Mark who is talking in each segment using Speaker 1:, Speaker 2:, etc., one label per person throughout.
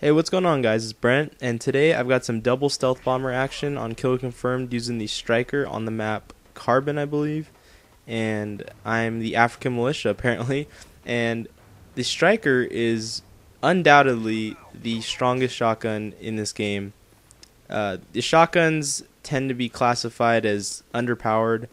Speaker 1: Hey, what's going on, guys? It's Brent, and today I've got some double stealth bomber action on Kill Confirmed using the Striker on the map Carbon, I believe, and I'm the African militia apparently, and the Striker is undoubtedly the strongest shotgun in this game. The shotguns tend to be classified as underpowered,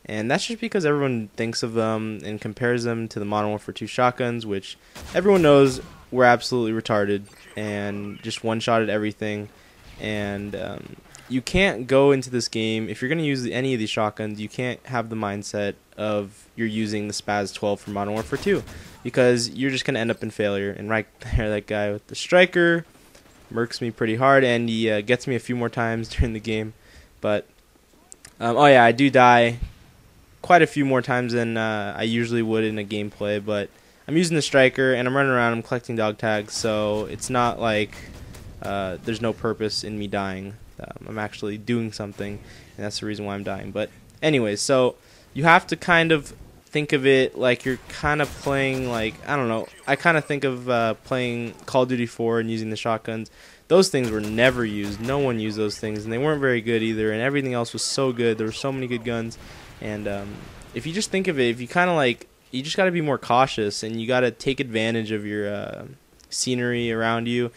Speaker 1: and that's just because everyone thinks of them and compares them to the Modern Warfare 2 shotguns, which everyone knows were absolutely retarded and just one-shotted everything. And you can't go into this game, if you're going to use any of these shotguns, you can't have the mindset of you're using the Spaz 12 from Modern Warfare 2, because you're just going to end up in failure. And right there, that guy with the Striker murks me pretty hard, and he gets me a few more times during the game. But, oh yeah, I do die quite a few more times than I usually would in a gameplay, but I'm using the Striker, and I'm running around, I'm collecting dog tags, so it's not like there's no purpose in me dying. I'm actually doing something, and that's the reason why I'm dying. But anyways, so you have to kind of think of it like you're kind of playing, like, I don't know, I kind of think of playing Call of Duty 4 and using the shotguns. Those things were never used. No one used those things, and they weren't very good either, and everything else was so good. There were so many good guns, and if you just think of it, if you kind of like, you just got to be more cautious, and you got to take advantage of your scenery around you,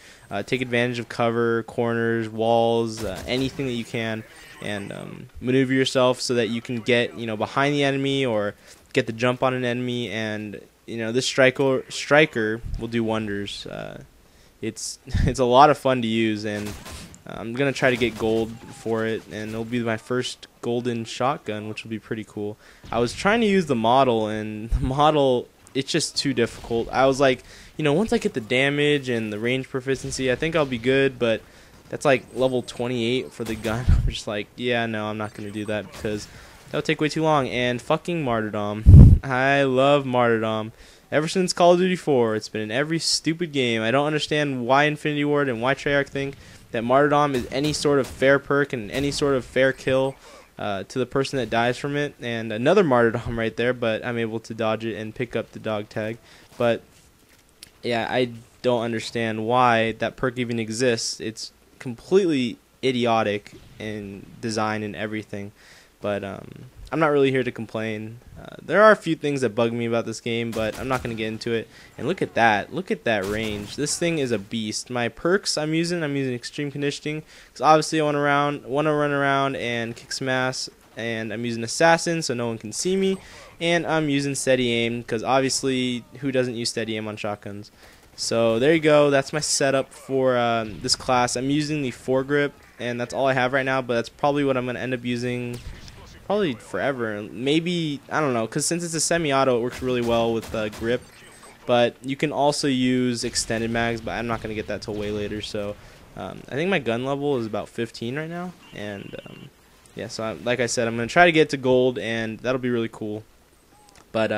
Speaker 1: take advantage of cover, corners, walls, anything that you can, and maneuver yourself so that you can get, behind the enemy or get the jump on an enemy. And this striker will do wonders. It's a lot of fun to use, and I'm gonna try to get gold for it, and it'll be my first golden shotgun, which will be pretty cool. I was trying to use the model, and the model, it's just too difficult. I was like, once I get the damage and the range proficiency, I think I'll be good, but that's like level 28 for the gun. I'm just like, yeah, no, I'm not gonna do that because that'll take way too long. And fucking martyrdom. I love martyrdom. Ever since Call of Duty 4, it's been in every stupid game. I don't understand why Infinity Ward and why Treyarch think that martyrdom is any sort of fair perk and any sort of fair kill to the person that dies from it. And another martyrdom right there, but I'm able to dodge it and pick up the dog tag. But yeah, I don't understand why that perk even exists. It's completely idiotic in design and everything. But I'm not really here to complain. There are a few things that bug me about this game, but I'm not going to get into it. And look at that. Look at that range. This thing is a beast. My perks I'm using extreme conditioning, because obviously I want to run around and kick some ass. And I'm using assassin so no one can see me. And I'm using steady aim, because obviously who doesn't use steady aim on shotguns? So there you go. That's my setup for this class. I'm using the foregrip, and that's all I have right now, but that's probably what I'm going to end up using probably forever. Maybe, I don't know, because since it's a semi-auto, it works really well with grip. But you can also use extended mags, but I'm not going to get that till way later. So I think my gun level is about 15 right now. And yeah, so like I said, I'm going to try to get to gold, and that'll be really cool. But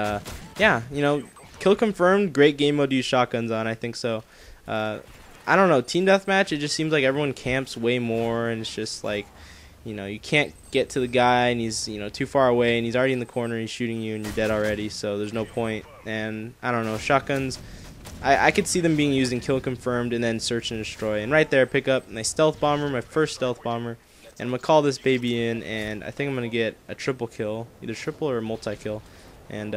Speaker 1: yeah, Kill Confirmed, great game mode to use shotguns on, I think so. I don't know, Team Deathmatch, it just seems like everyone camps way more, and it's just like, you can't get to the guy, and he's, too far away, and he's already in the corner, and he's shooting you, and you're dead already, so there's no point. And I don't know, shotguns, I could see them being used in Kill Confirmed and then Search and Destroy. And right there, pick up my stealth bomber, my first stealth bomber, and I'm going to call this baby in, and I think I'm going to get a triple kill, either triple or multi-kill. And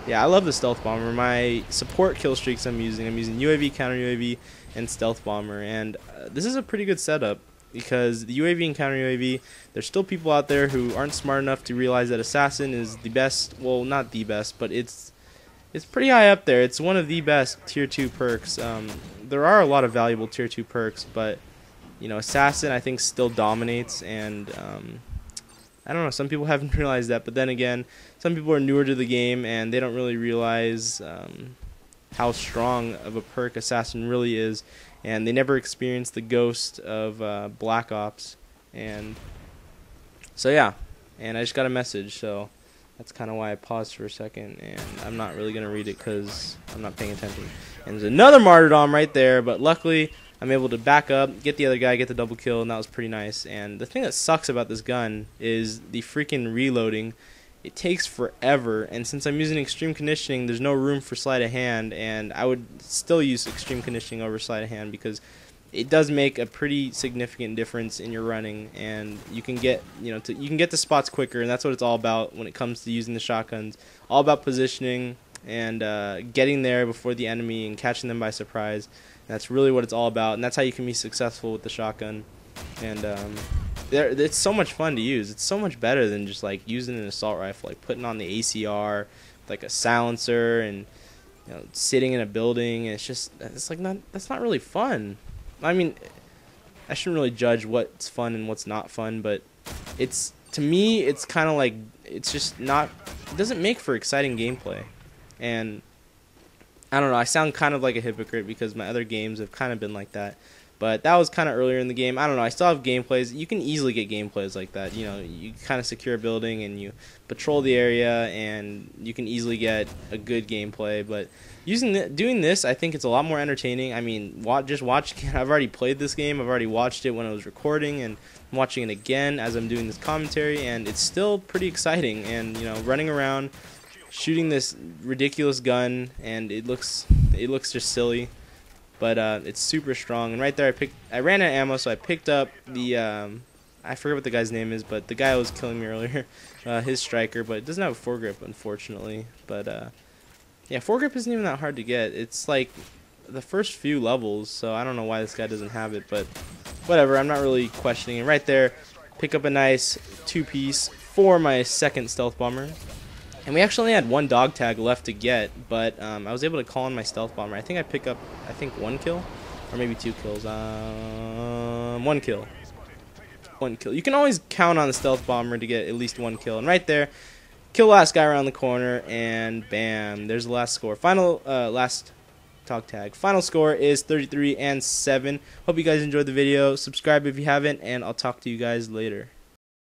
Speaker 1: yeah, I love the stealth bomber. My support kill streaks I'm using UAV, counter UAV, and stealth bomber, and this is a pretty good setup. Because the UAV and counter UAV, there's still people out there who aren't smart enough to realize that Assassin is the best, well, not the best, but it's pretty high up there. It's one of the best tier 2 perks. There are a lot of valuable tier 2 perks, but Assassin I think still dominates, and I don't know, some people haven't realized that, but then again, some people are newer to the game and they don't really realize how strong of a perk Assassin really is. And they never experienced the ghost of Black Ops. And so yeah, and I just got a message, so that's kind of why I paused for a second, and I'm not really going to read it because I'm not paying attention. And there's another martyrdom right there, but luckily I'm able to back up, get the other guy, get the double kill, and that was pretty nice. And the thing that sucks about this gun is the freaking reloading. it takes forever, and since I'm using extreme conditioning, there's no room for sleight of hand, and I would still use extreme conditioning over sleight of hand because it does make a pretty significant difference in your running, and you can get you can get the spots quicker, and that's what it's all about when it comes to using the shotguns. All about positioning and getting there before the enemy and catching them by surprise. That's really what it's all about, and that's how you can be successful with the shotgun. And it's so much fun to use. It's so much better than just like using an assault rifle, like putting on the ACR, like a silencer, and sitting in a building. And it's like that's not really fun. I mean, I shouldn't really judge what's fun and what's not fun, but to me it's kind of like it's just not. It doesn't make for exciting gameplay, and I don't know. I sound kind of like a hypocrite because my other games have kind of been like that. But that was kind of earlier in the game. I don't know. I still have gameplays. You can easily get gameplays like that. You kind of secure a building and you patrol the area, and you can easily get a good gameplay. But doing this, I think it's a lot more entertaining. I mean, just watch. I've already played this game. I've already watched it when I was recording, and I'm watching it again as I'm doing this commentary, and it's still pretty exciting. And running around, shooting this ridiculous gun, and it looks just silly. But it's super strong, and right there I ran out of ammo, so I picked up the I forget what the guy's name is, but the guy who was killing me earlier, his striker, but it doesn't have a foregrip, unfortunately. But yeah, foregrip isn't even that hard to get. It's like the first few levels, so I don't know why this guy doesn't have it, but whatever. I'm not really questioning it. Right there, pick up a nice 2-piece for my second stealth bomber. And we actually only had one dog tag left to get, but I was able to call in my stealth bomber. I think I pick up, 1 kill, or maybe 2 kills. 1 kill. 1 kill. You can always count on the stealth bomber to get at least 1 kill. And right there, kill last guy around the corner, and bam, there's the last score. Last dog tag. Final score is 33-7. Hope you guys enjoyed the video. Subscribe if you haven't, and I'll talk to you guys later.